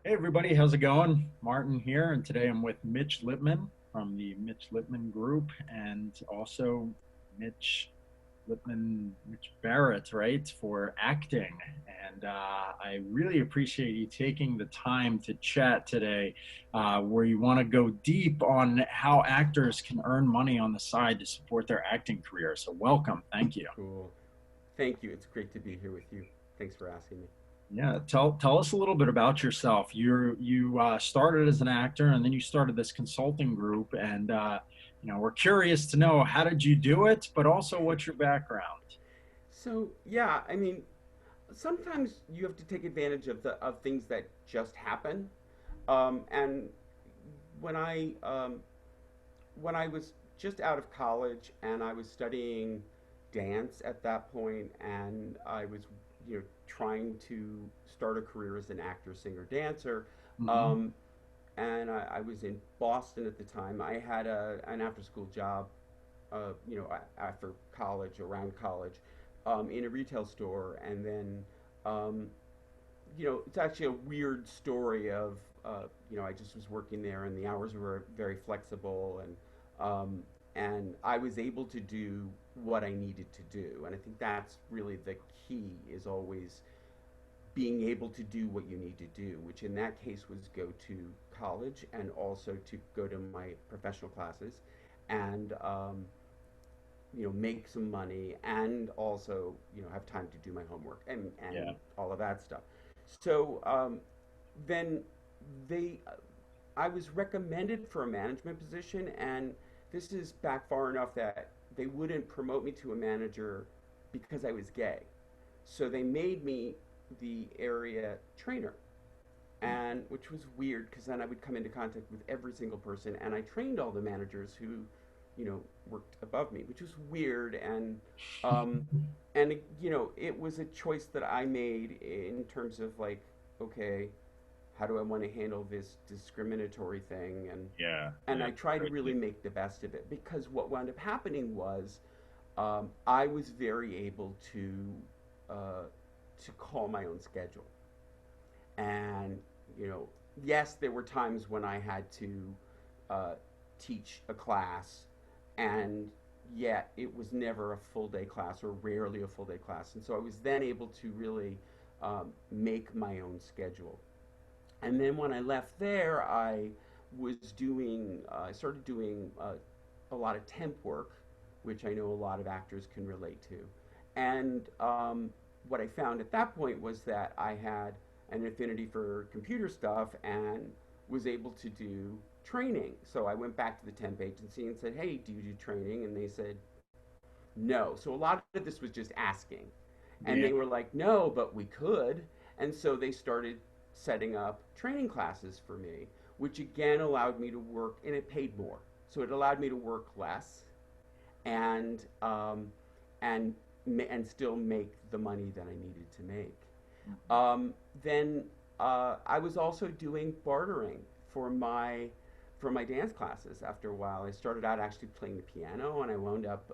Hey everybody, how's it going? Martin here, and today I'm with Mitch Lippman from the Mitch Lippman Group and also Mitch Barrett, right, for acting. And I really appreciate you taking the time to chat today, where you want to go deep on how actors can earn money on the side to support their acting career. So welcome, thank you. Cool. Thank you. It's great to be here with you. Thanks for asking me. Yeah, tell us a little bit about yourself. You started as an actor, and then you started this consulting group, and we're curious to know how did you do it, but also what's your background? So yeah, I mean, sometimes you have to take advantage of the of things that just happen. And when I when I was just out of college and I was studying dance at that point, and I was trying to start a career as an actor, singer, dancer. Hmm. Um, and I was in Boston at the time. I had an after school job after college, around college, in a retail store, and then, um, it's actually a weird story of, I just was working there, and the hours were very flexible, and I was able to do what I needed to do, and I think that's really the key is always being able to do what you need to do, which in that case was go to college and also to go to my professional classes and make some money and also have time to do my homework and Yeah. all of that stuff. So then they I was recommended for a management position, and this is back far enough that they wouldn't promote me to a manager because I was gay. So they made me the area trainer, and which was weird because then I would come into contact with every single person, and I trained all the managers who, worked above me, which was weird, um, and it was a choice that I made in terms of like, okay, how do I want to handle this discriminatory thing, Yeah. and Yeah. I tried to Very really deep. make the best of it because what wound up happening was I was very able to call my own schedule. And, yes, there were times when I had to uh, teach a class, and yet it was never a full day class or rarely a full day class. And so I was then able to really make my own schedule. And then when I left there, I started doing a lot of temp work, which I know a lot of actors can relate to. And what I found at that point was that I had an affinity for computer stuff and was able to do training. So I went back to the temp agency and said, "Hey, do you do training?" And they said, "No." So a lot of this was just asking. And Yeah. they were like, "No, but we could." And so they started setting up training classes for me, which again allowed me to work, and it paid more. So it allowed me to work less and and and still make the money that I needed to make. Um, then I was also doing bartering for my for my dance classes. After a while, I started out actually playing the piano, and I wound up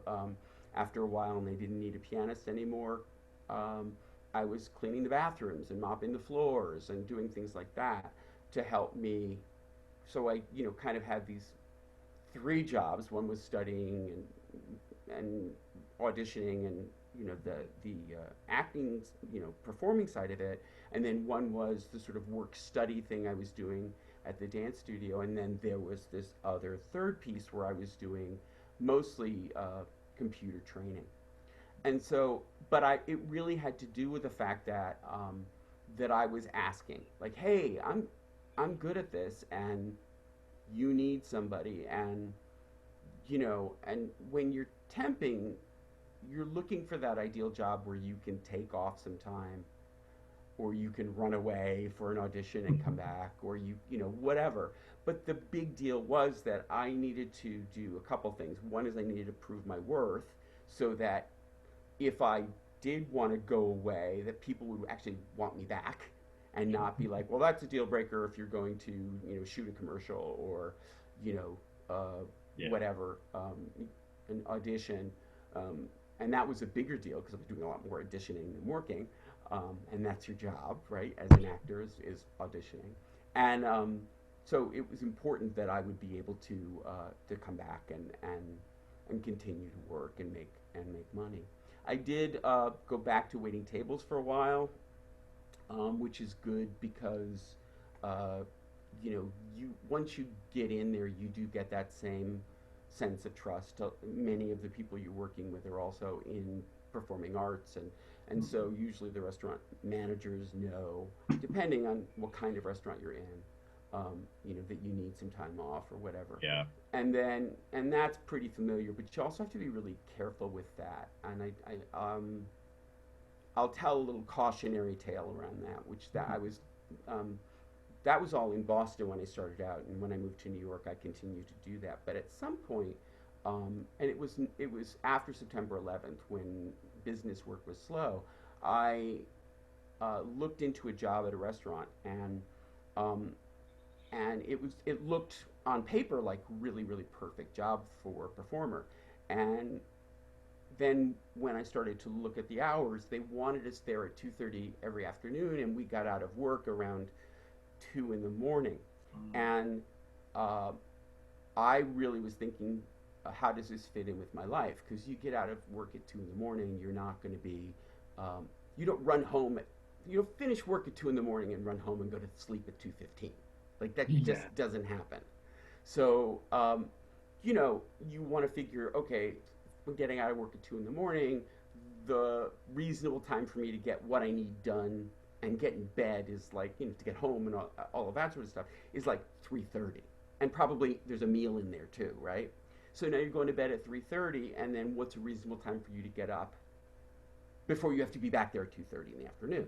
after a while, and they didn't need a pianist anymore. Um, I was cleaning the bathrooms and mopping the floors and doing things like that to help me. So I, kind of had these three jobs. One was studying and auditioning and the acting, performing side of it, and then one was the sort of work study thing I was doing at the dance studio, and then there was this other third piece where I was doing mostly computer training. And so, but it really had to do with the fact that that I was asking, like, hey, I'm good at this, and you need somebody, and and when you're temping, you're looking for that ideal job where you can take off some time, or you can run away for an audition and come back, or whatever. But the big deal was that I needed to do a couple things. One is I needed to prove my worth so that if I did want to go away, that people would actually want me back and not be like, well, that's a deal breaker if you're going to, shoot a commercial or, you know, Yeah. whatever, an audition. Um, and that was a bigger deal because I was doing a lot more auditioning than working. And that's your job, right, as an actor is auditioning. And so it was important that I would be able to come back and continue to work and make money. I did go back to waiting tables for a while, which is good because uh, you once you get in there, you do get that same sense of trust. Many of the people you're working with are also in performing arts, and so usually the restaurant managers know, depending on what kind of restaurant you're in, that you need some time off or whatever. Yeah. And that's pretty familiar, but you also have to be really careful with that. And I'll tell a little cautionary tale around that, which um, that was all in Boston when I started out, and when I moved to New York, I continued to do that. But at some point, and it was after September 11th when business work was slow. I looked into a job at a restaurant, um, and it looked on paper like really perfect job for a performer, and then when I started to look at the hours, they wanted us there at 2:30 every afternoon, and we got out of work around 2 in the morning. And uh, I really was thinking, how does this fit in with my life? Because you get out of work at 2 in the morning, you're not going to be, um, you don't run home you don't finish work at 2 in the morning and run home and go to sleep at 2:15. Like that Yeah. just doesn't happen. So, you want to figure, okay, I'm getting out of work at 2 in the morning. The reasonable time for me to get what I need done and get in bed is like, to get home and all of that sort of stuff is like 3:30. And probably there's a meal in there too, right? So now you're going to bed at 3:30, and then what's a reasonable time for you to get up before you have to be back there at 2:30 in the afternoon?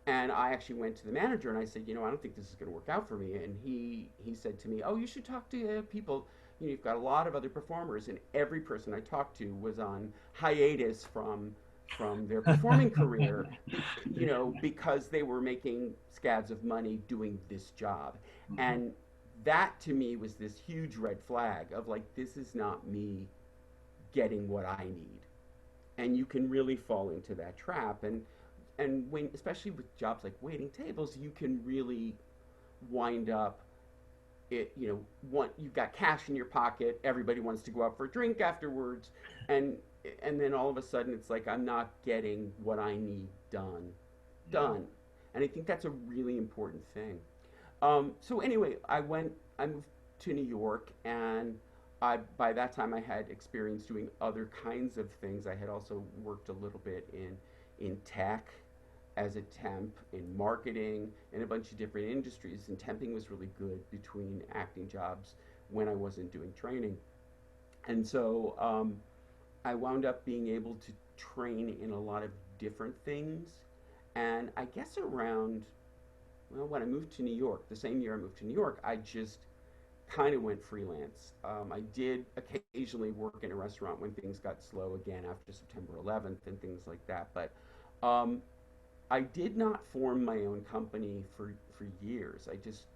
And I actually went to the manager and I said, I don't think this is going to work out for me. And he said to me, oh, you should talk to people. You've got a lot of other performers, and every person I talked to was on hiatus from their performing career, because they were making scads of money doing this job. And that to me was this huge red flag of like, this is not me getting what I need. And you can really fall into that trap. And when, especially with jobs like waiting tables, you can really wind up you've got cash in your pocket, everybody wants to go out for a drink afterwards, and and then all of a sudden it's like I'm not getting what I need Yeah. done. And I think that's a really important thing. So anyway, I moved to New York, and by that time I had experience doing other kinds of things. I had also worked a little bit in tech as a temp, in marketing, in a bunch of different industries. And temping was really good between acting jobs when I wasn't doing training. And so I wound up being able to train in a lot of different things. And I guess around, well, when I moved to New York, the same year I moved to New York, I just kind of went freelance. I did occasionally work in a restaurant when things got slow again after September 11th and things like that. But um, I did not form my own company for years. I just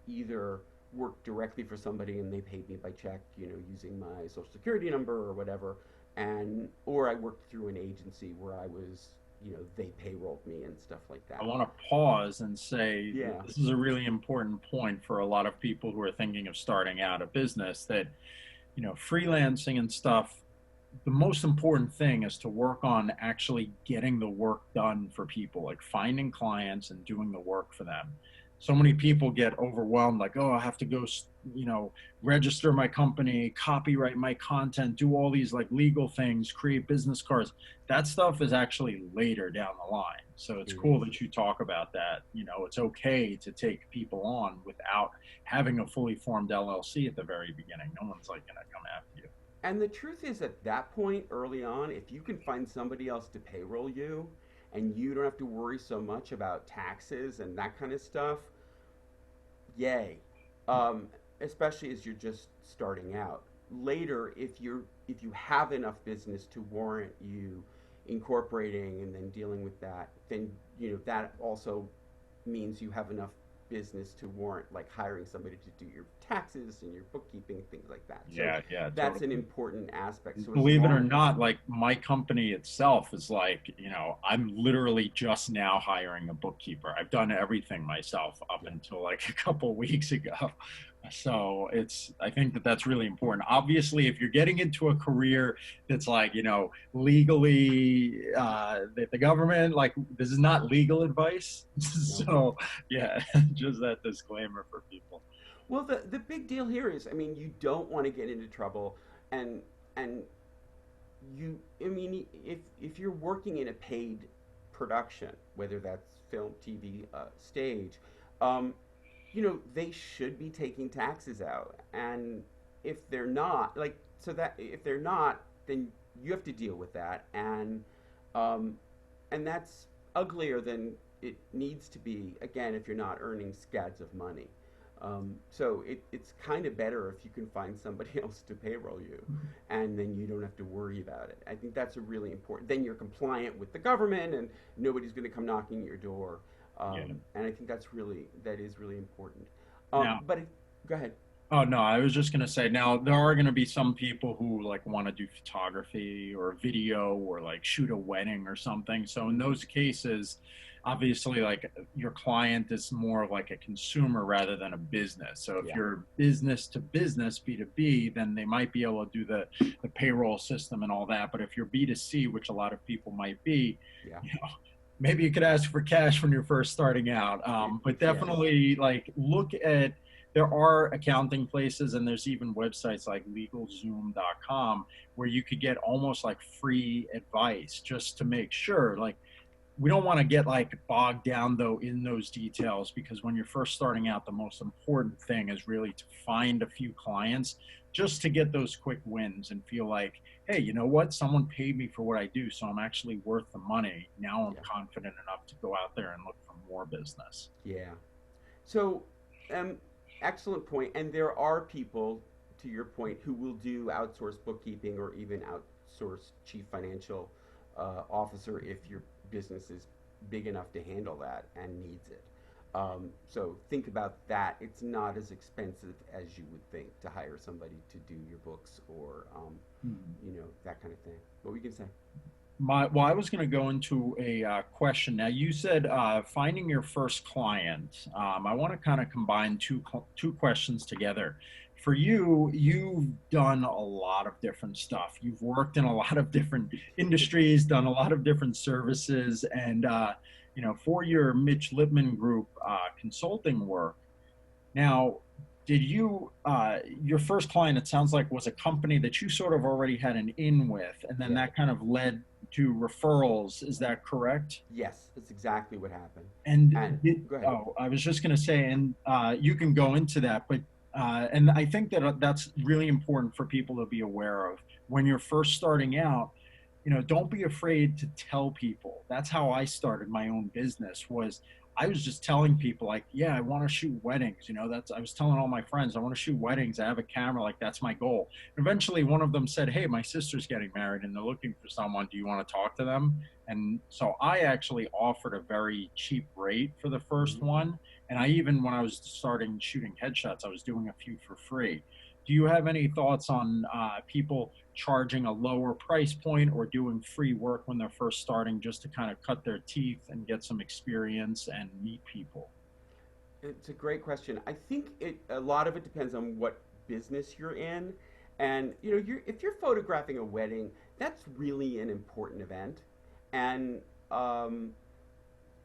either worked directly for somebody and they paid me by check, using my social security number or whatever, or I worked through an agency where I was, they payrolled me and stuff like I that. want to pause and say Yeah. this is a really important point for a lot of people who are thinking of starting out a business that, freelancing and stuff, the most important thing is to work on actually getting the work done for people, like finding clients and doing the work for them. So many people get overwhelmed, like, oh, I have to go, register my company, copyright my content, do all these like legal things, create business cards. That stuff is actually later down the line. So it's It cool is. that you talk about that. It's okay to take people on without having a fully formed LLC at the very beginning. No one's like going to come after you. And the truth is, at that point early on, if you can find somebody else to payroll you and you don't have to worry so much about taxes and that kind of stuff, yay. Especially as you're just starting out. Later, if you have enough business to warrant you incorporating and then dealing with that, then that also means you have enough business to warrant like hiring somebody to do your taxes and your bookkeeping, things like that. So Yeah, yeah, that's totally. an important aspect. So as Believe it or long, not, like my company itself is like, I'm literally just now hiring a bookkeeper. I've done everything myself up yeah, until like a couple weeks ago. So I think that that's really important. Obviously, if you're getting into a career that's like, legally, the government, like this is not legal advice. no. So yeah, just that disclaimer for people. Well, the big deal here is, I mean, you don't want to get into trouble, and and I mean, if you're working in a paid production, whether that's film, TV, stage, um, they should be taking taxes out, and if they're not, like, so that if they're not, then you have to deal with that, um, and that's uglier than it needs to be. Again, if you're not earning scads of money. So it's kind of better if you can find somebody else to payroll you, and then you don't have to worry about it. I think that's a really important. Then you're compliant with the government, and nobody's going to come knocking at your door. Yeah. And I think that is really important. Now, But go ahead. oh no, I was just gonna say now there are gonna be some people who like want to do photography or video or like shoot a wedding or something. So in Hmm. those cases, obviously like your client is more of like a consumer rather than a business. So if Yeah, you're business to business, B2B, then they might be able to do the payroll system and all that. But if you're B2C, which a lot of people might be, yeah, you know, maybe you could ask for cash when you're first starting out. But yes, definitely like look at there are accounting places and there's even websites like legalzoom.com where you could get almost like free advice just to make sure like we don't want to get like bogged down though in those details because when you're first starting out the most important thing is really to find a few clients just to get those quick wins and feel like hey, you know what, someone paid me for what I do, so I'm actually worth the money. Now I'm yeah, confident enough to go out there and look for more business. yeah. So, um, excellent point. And there are people, to your point, who will do outsourced bookkeeping or even outsource chief financial officer if your business is big enough to handle that and needs it. So think about that. It's not as expensive as you would think to hire somebody to do your books or, Hmm. that kind of thing. What we can say. Well, I was going to go into a question. Now, you said finding your first client. I want to kind of combine two questions together. For you, you've done a lot of different stuff. You've worked in a lot of different industries, done a lot of different services, and for your Mitch Lippman Group consulting work. Now, did you, your first client, it sounds like, was a company that you sort of already had an in with, and then Yeah. that kind of led to referrals. Is that correct? Yes, that's exactly what happened. And go ahead. Oh, I was just going to say, and you can go into that, but, and I think that that's really important for people to be aware of when you're first starting out. Don't be afraid to tell people. That's how I started my own business was I was just telling people like, yeah, I want to shoot weddings. That's I was telling all my friends, I want to shoot weddings. I have a camera, like that's my goal. And eventually one of them said, hey, my sister's getting married and they're looking for someone. Do you want to talk to them? And so I actually offered a very cheap rate for the first Hmm. one. And I even, when I was starting shooting headshots, I was doing a few for free. Do you have any thoughts on people charging a lower price point or doing free work when they're first starting just to kind of cut their teeth and get some experience and meet people? It's a great question. I think a lot of it depends on what business you're in, and if you're photographing a wedding, that's really an important event, and um,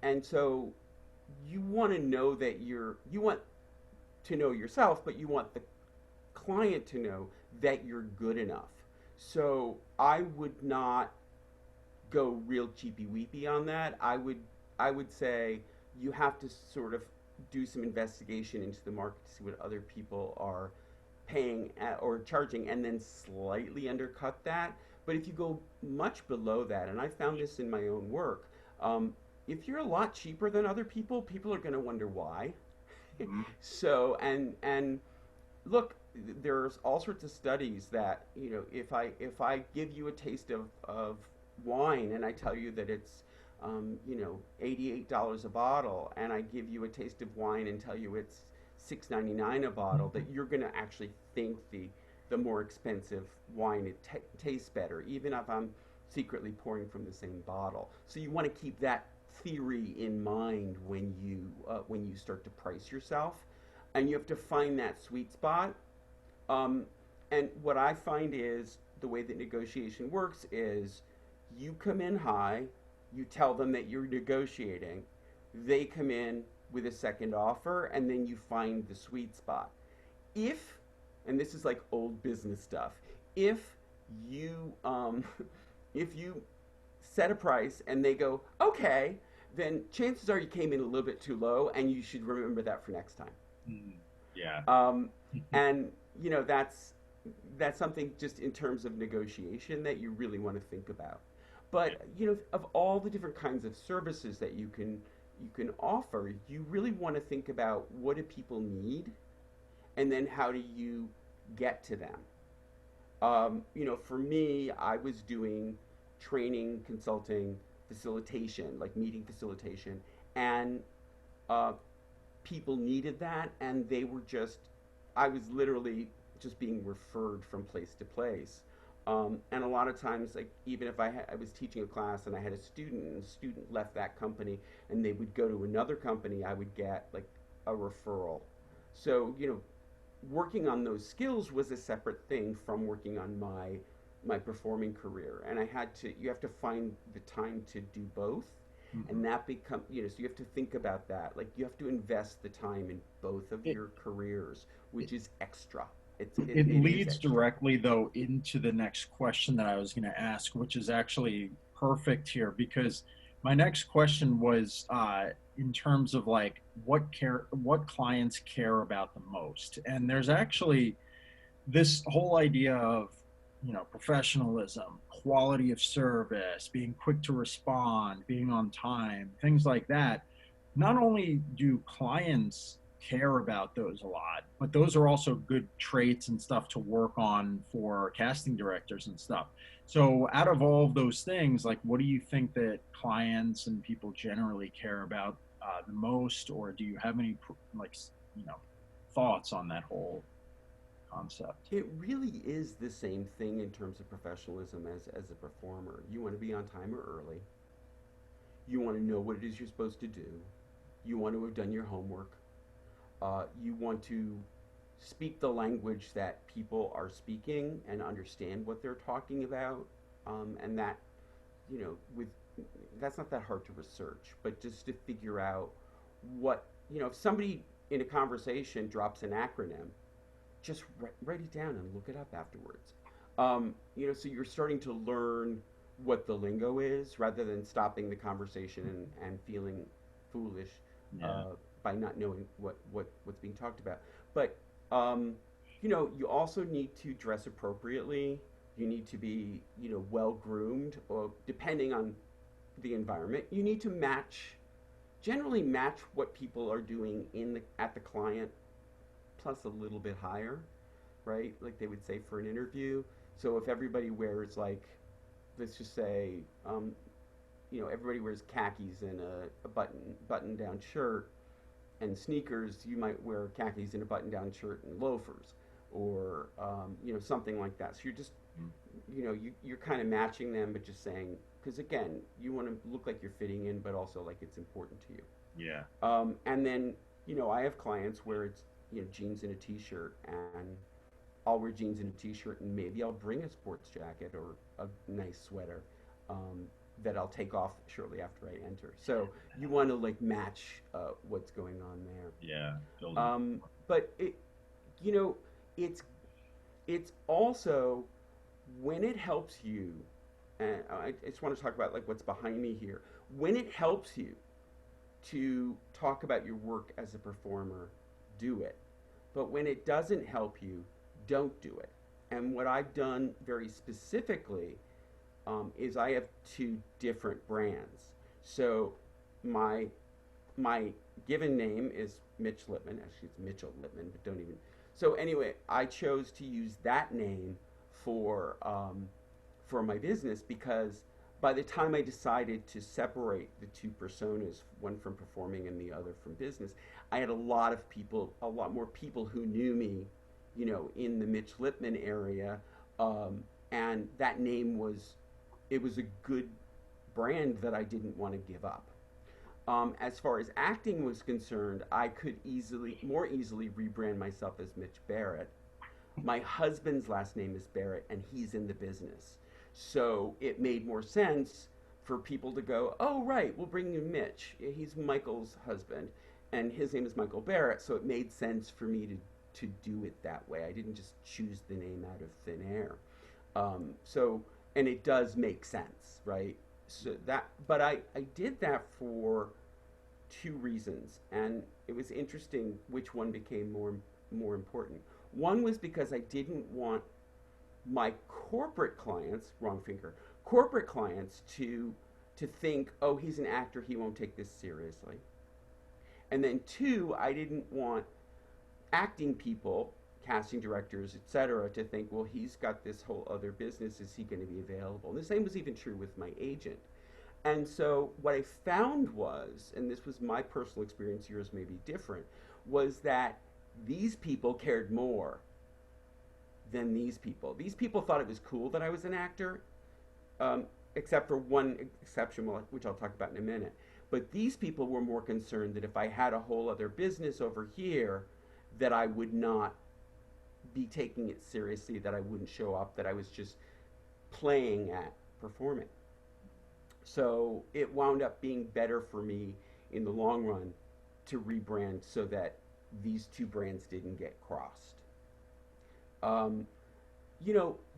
and so you want to know that you want to know yourself, but you want the client to know that you're good enough. So I would not go real cheapy weepy on that. I would say you have to sort of do some investigation into the market to see what other people are paying or charging, and then slightly undercut that. But if you go much below that, and I found this in my own work, if you're a lot cheaper than other people, people are going to wonder why. Mhm. So and look, there's all sorts of studies that if I give you a taste of wine and I tell you that it's $88 a bottle, and I give you a taste of wine and tell you it's $6.99 a bottle, that you're going to actually think the more expensive wine tastes better, even if I'm secretly pouring from the same bottle. So you want to keep that theory in mind when you start to price yourself, and you have to find that sweet spot. Um, and what I find is the way that negotiation works is you come in high, you tell them that you're negotiating, they come in with a second offer, and then you find the sweet spot. If, and this is like old business stuff, if you if you set a price and they go okay, then chances are you came in a little bit too low, and you should remember that for next time. Mm, yeah. Um, and that's something just in terms of negotiation that you really want to think about. Yeah. But of all the different kinds of services that you can offer, you really want to think about what do people need, and then how do you get to them. For me, I was doing training, consulting, facilitation, like meeting facilitation, and uh, people needed that, and I was literally just being referred from place to place. And a lot of times, like even if I was teaching a class and I had a student, and the student left that company and they would go to another company, I would get like a referral. So working on those skills was a separate thing from working on my performing career, and you have to find the time to do both, Mhm. and that become so you have to think about that, like you have to invest the time in both of It, your careers, it which is extra. it It is leads extra. directly though into the next question that I was going to ask, which is actually perfect here because my next question was in terms of like what clients care about the most, and there's actually this whole idea of professionalism, quality of service, being quick to respond, being on time, things like that. Not only do clients care about those a lot, but those are also good traits and stuff to work on for casting directors and stuff. So out of all of those things, like what do you think that clients and people generally care about the most, or do you have any like you know thoughts on that whole concept? It really is the same thing in terms of professionalism as a performer. You want to be on time or early. You want to know what it is you're supposed to do. You want to have done your homework. You want to speak the language that people are speaking and understand what they're talking about. And that, with that's not that hard to research, but just to figure out if somebody in a conversation drops an acronym, just write it down and look it up afterwards. So you're starting to learn what the lingo is rather than stopping the conversation and feeling foolish Yeah. uh, by not knowing what's being talked about. But you also need to dress appropriately. You need to be well groomed, or depending on the environment, you need to generally match what people are doing at the client plus a little bit higher, right? Like they would say for an interview. So if everybody wears like, let's just say, everybody wears khakis and a button down shirt and sneakers, you might wear khakis and a button down shirt and loafers, or something like that. So you're just you're kind of matching them, but just saying, because again, you want to look like you're fitting in, but also like it's important to you. Yeah. And then, I have clients where it's, jeans and a t-shirt, and I'll wear jeans and a t-shirt, and maybe I'll bring a sports jacket or a nice sweater um, that I'll take off shortly after I enter. So you want to like match what's going on there. Yeah. Building. But you know, it's it's also when it helps you, and I just want to talk about like what's behind me here. When it helps you to talk about your work as a performer, do it. But when it doesn't help you, don't do it. And what I've done very specifically is I have two different brands. So my my given name is Mitch Lippman. Actually, it's Mitchell Lippman, but don't even. So anyway, I chose to use that name for my business because by the time I decided to separate the two personas, one from performing and the other from business, I had a lot of people, a lot more people who knew me, in the Mitch Lippman area, um, and that name was, it was a good brand that I didn't want to give up. As far as acting was concerned, I could more easily rebrand myself as Mitch Barrett. My husband's last name is Barrett, and he's in the business. So it made more sense for people to go, oh, right, we'll bring you Mitch. He's Michael's husband, and his name is Michael Barrett. So it made sense for me to do it that way. I didn't just choose the name out of thin air. And it does make sense, right? But I did that for two reasons, and it was interesting which one became more important. One was because I didn't want my corporate clients, wrong finger, corporate clients to think, oh, he's an actor, he won't take this seriously. And then two, I didn't want acting people, casting directors, etc., to think, well, he's got this whole other business. Is he going to be available? And the same was even true with my agent. And so what I found was, and this was my personal experience, yours may be different, was that these people cared more than these people. These people thought it was cool that I was an actor, except for one exception, which I'll talk about in a minute. But these people were more concerned that if I had a whole other business over here, that I would not be taking it seriously, that I wouldn't show up, that I was just playing at performing. So it wound up being better for me in the long run to rebrand so that these two brands didn't get crossed. Um,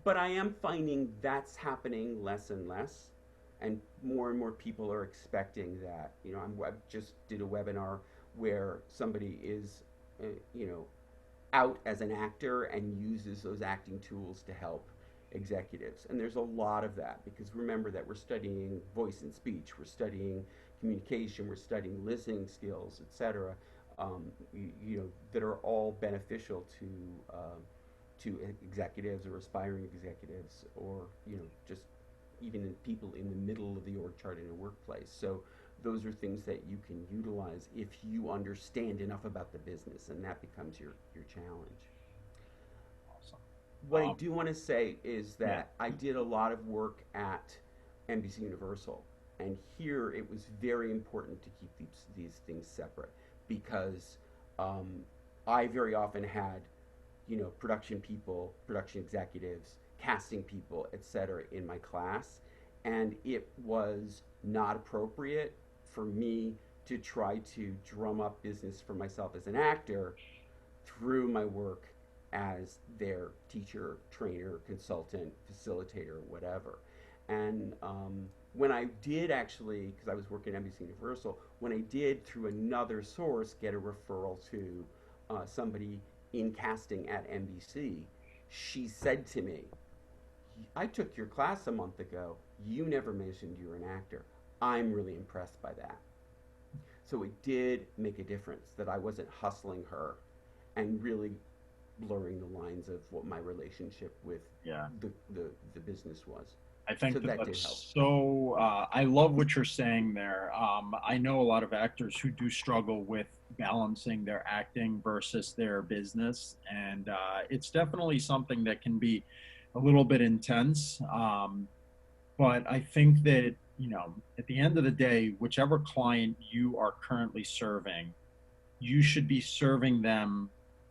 but I am finding that's happening less and less, and more people are expecting that. I just did a webinar where somebody is, uh, you know, out as an actor and uses those acting tools to help executives. And there's a lot of that because remember that we're studying voice and speech, we're studying communication, we're studying listening skills, etc. That are all beneficial to executives or aspiring executives, or just even people in the middle of the org chart in a workplace. So those are things that you can utilize if you understand enough about the business, and that becomes your challenge. Awesome. What I do want to say is Yeah. that I did a lot of work at NBC Universal, and here it was very important to keep these things separate because um, I very often had, production people, production executives, casting people, etc., in my class, and it was not appropriate for me to try to drum up business for myself as an actor through my work as their teacher, trainer, consultant, facilitator, whatever. And when I did actually, because I was working at NBC Universal, when I did through another source get a referral to somebody in casting at NBC, she said to me, I took your class a month ago. You never mentioned you're an actor. I'm really impressed by that. So it did make a difference that I wasn't hustling her and really blurring the lines of what my relationship with Yeah. the business was. I So think that that did help. that's so. I love what you're saying there. I know a lot of actors who do struggle with balancing their acting versus their business, and it's definitely something that can be a little bit intense. But I think that, at the end of the day, whichever client you are currently serving, you should be serving them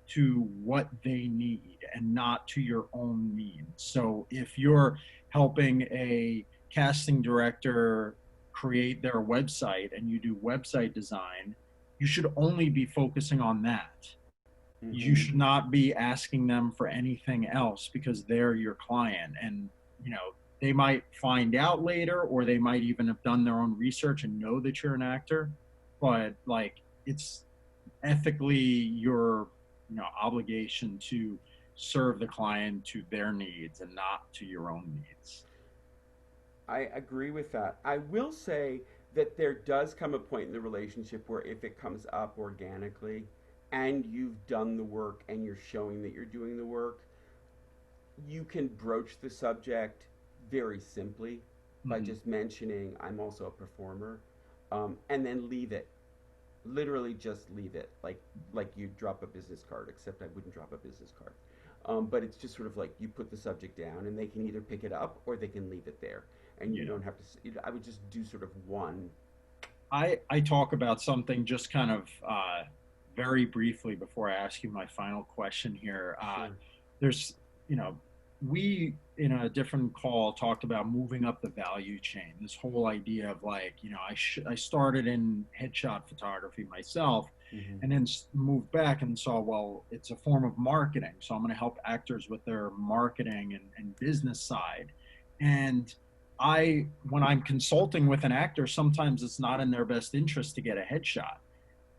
to what they need and not to your own needs. So if you're helping a casting director create their website and you do website design, you should only be focusing on that. You Mm-hmm. should not be asking them for anything else because they're your client. And, they might find out later, or they might even have done their own research and know that you're an actor. But like, it's ethically your obligation to serve the client to their needs and not to your own needs. I agree with that. I will say that there does come a point in the relationship where if it comes up organically and you've done the work and you're showing that you're doing the work, you can broach the subject very simply. by Hmm. just mentioning I'm also a performer, and then leave it. Literally, just leave it, like you drop a business card. Except I wouldn't drop a business card. But it's just sort of like you put the subject down, and they can either pick it up or they can leave it there, and you Yeah. don't have to. I would just do sort of one. I talk about something just kind of very briefly before I ask you my final question here. Sure. There's, you know, we in a different call talked about moving up the value chain. This whole idea of like, I started in headshot photography myself, Hmm. and then moved back and saw, well, it's a form of marketing, so I'm going to help actors with their marketing and business side. And when I'm consulting with an actor, sometimes it's not in their best interest to get a headshot.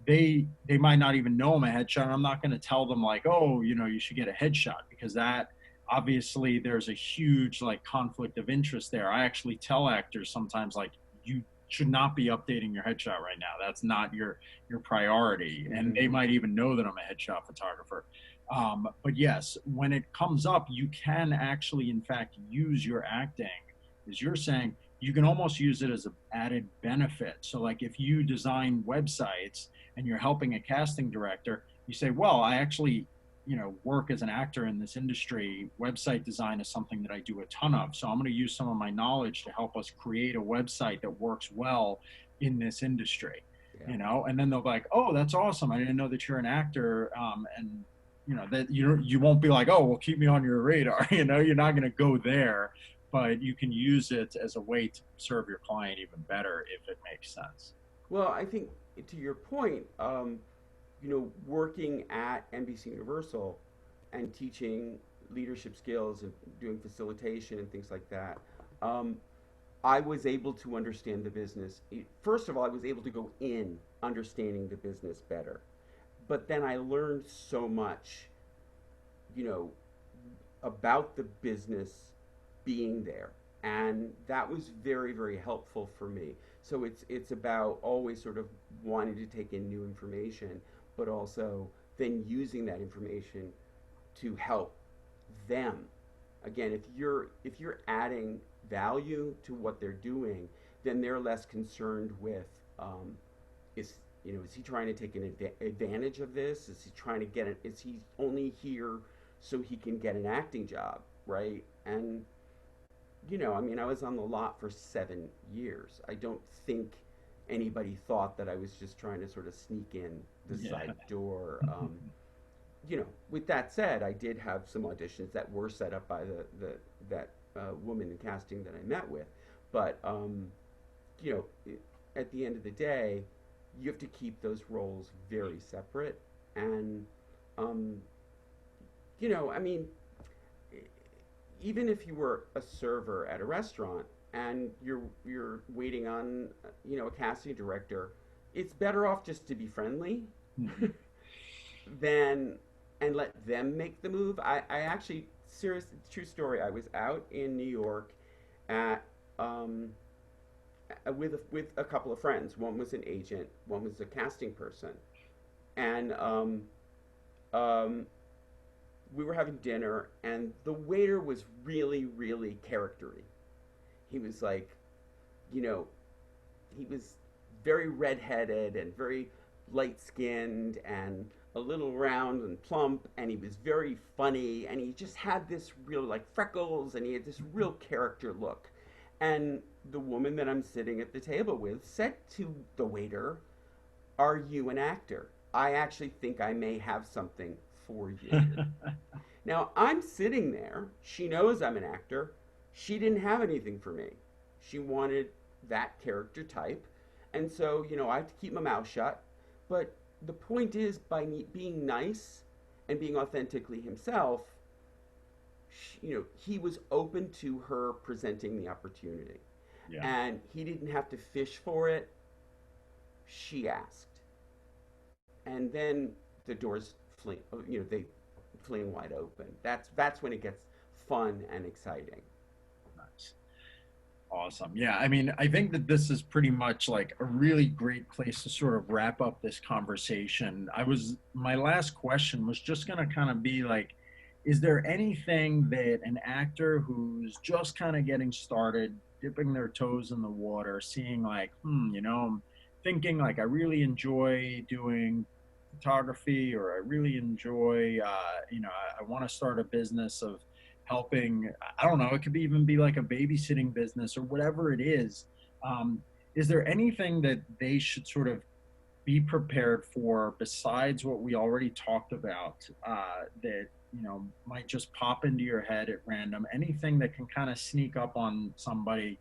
They might not even know I'm a headshot. I'm not going to tell them like, oh, you should get a headshot, because that obviously there's a huge like conflict of interest there. I actually tell actors sometimes like, you should not be updating your headshot right now. That's not your priority. And they Hmm. might even know that I'm a headshot photographer. But yes, when it comes up, you can actually, in fact, use your acting, as you're saying, you can almost use it as an added benefit. So, like if you design websites and you're helping a casting director, you say, well, I actually, work as an actor in this industry. Website design is something that I do a ton of. So I'm going to use some of my knowledge to help us create a website that works well in this industry. Yeah. And then they'll be like, oh, that's awesome. I didn't know that you're an actor. And that you won't be like, oh, well, keep me on your radar. You're not going to go there, but you can use it as a way to serve your client even better if it makes sense. Well, I think to your point, working at NBC Universal and teaching leadership skills and doing facilitation and things like that, um, I was able to understand the business. First of all, I was able to go in understanding the business better. But then I learned so much, you know, about the business being there. And that was very, very helpful for me. So it's about always sort of wanting to take in new information, but also then using that information to help them. Again, if you're adding value to what they're doing, then they're less concerned with is is he trying to take an advantage of this? Is he trying to get it? Is he only here so he can get an acting job, right? And I mean, I was on the lot for 7 years. I don't think anybody thought that I was just trying to sort of sneak in the Yeah. side door. With that said, I did have some auditions that were set up by the that woman in casting that I met with, but you know, it, at the end of the day, you have to keep those roles very separate. And um, I mean, even if you were a server at a restaurant and you're waiting on a casting director, it's better off just to be friendly Mhm. than and let them make the move. I actually, serious true story. I was out in New York at um, with a couple of friends. One was an agent, one was a casting person, and um, we were having dinner, and the waiter was really, really charactery. He was like, you know, he was very redheaded and very light skinned and a little round and plump, and he was very funny, and he just had this real like freckles, and he had this real character look. And the woman that I'm sitting at the table with said to the waiter, "Are you an actor? I actually think I may have something for you." Now I'm sitting there. She knows I'm an actor. She didn't have anything for me. She wanted that character type. And so, I have to keep my mouth shut. But the point is, by being nice and being authentically himself, he was open to her presenting the opportunity. Yeah. And he didn't have to fish for it. She asked. And then the doors they fling wide open. That's when it gets fun and exciting. Nice. Awesome. Yeah. I mean, I think that this is pretty much like a really great place to sort of wrap up this conversation. My last question was just going to kind of be like, is there anything that an actor who's just kind of getting started dipping their toes in the water, seeing like, I'm thinking like I really enjoy doing photography, or I really enjoy, I want to start a business of helping. I don't know, it could be even be like a babysitting business or whatever it is. Um, is there anything that they should sort of be prepared for besides what we already talked about, that might just pop into your head at random? Anything that can kind of sneak up on somebody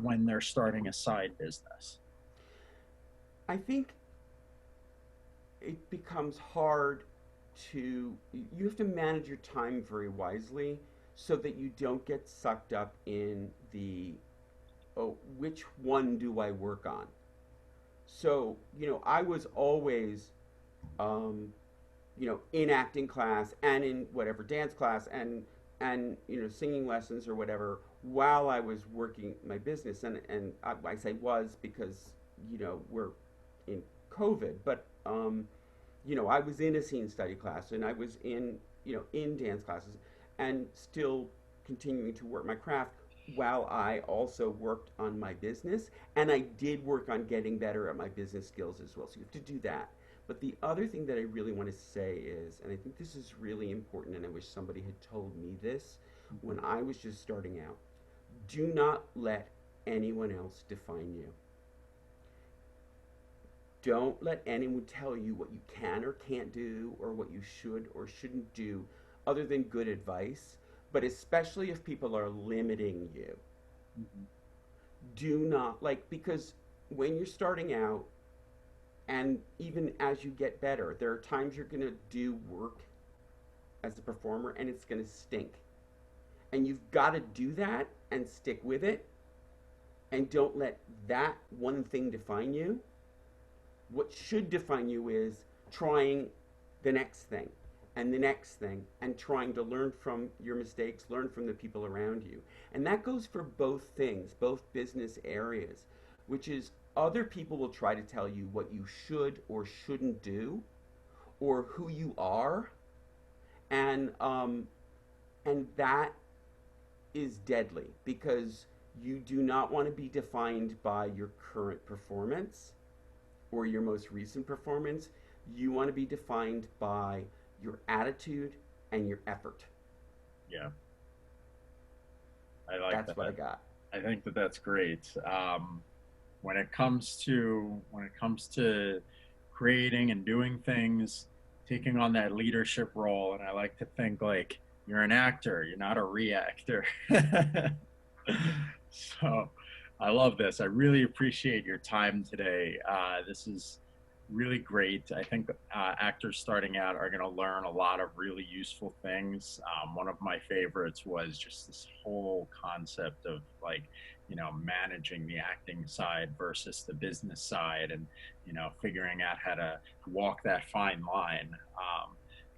when they're starting a side business? I think it becomes hard to, you have to manage your time very wisely so that you don't get sucked up in the, oh, which one do I work on? So, I was always, um, in acting class and in whatever dance class and singing lessons or whatever while I was working my business. And I say was because we're in COVID, but I was in a scene study class and I was in dance classes and still continuing to work my craft while I also worked on my business. And I did work on getting better at my business skills as well. So you have to do that. But the other thing that I really want to say is, and I think this is really important, and I wish somebody had told me this when I was just starting out, do not let anyone else define you. Don't let anyone tell you what you can or can't do or what you should or shouldn't do other than good advice, but especially if people are limiting you. Mhm. Do not, like, because when you're starting out, and even as you get better, there are times you're going to do work as a performer and it's going to stink. And you've got to do that and stick with it and don't let that one thing define you. What should define you is trying the next thing and the next thing and trying to learn from your mistakes, learn from the people around you. And that goes for both things, both business areas, which is other people will try to tell you what you should or shouldn't do or who you are. And that is deadly because you do not want to be defined by your current performance or your most recent performance. You want to be defined by your attitude and your effort. Yeah, I like That's what I that. got. I think that that's great. When it comes to creating and doing things, taking on that leadership role, and I like to think like you're an actor, you're not a reactor. So I love this. I really appreciate your time today. This is really great. I think actors starting out are going to learn a lot of really useful things. One of my favorites was just this whole concept of like, managing the acting side versus the business side, and, figuring out how to walk that fine line.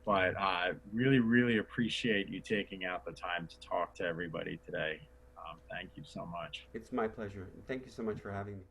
But I really, really appreciate you taking out the time to talk to everybody today. Thank you so much. It's my pleasure. Thank you so much for having me.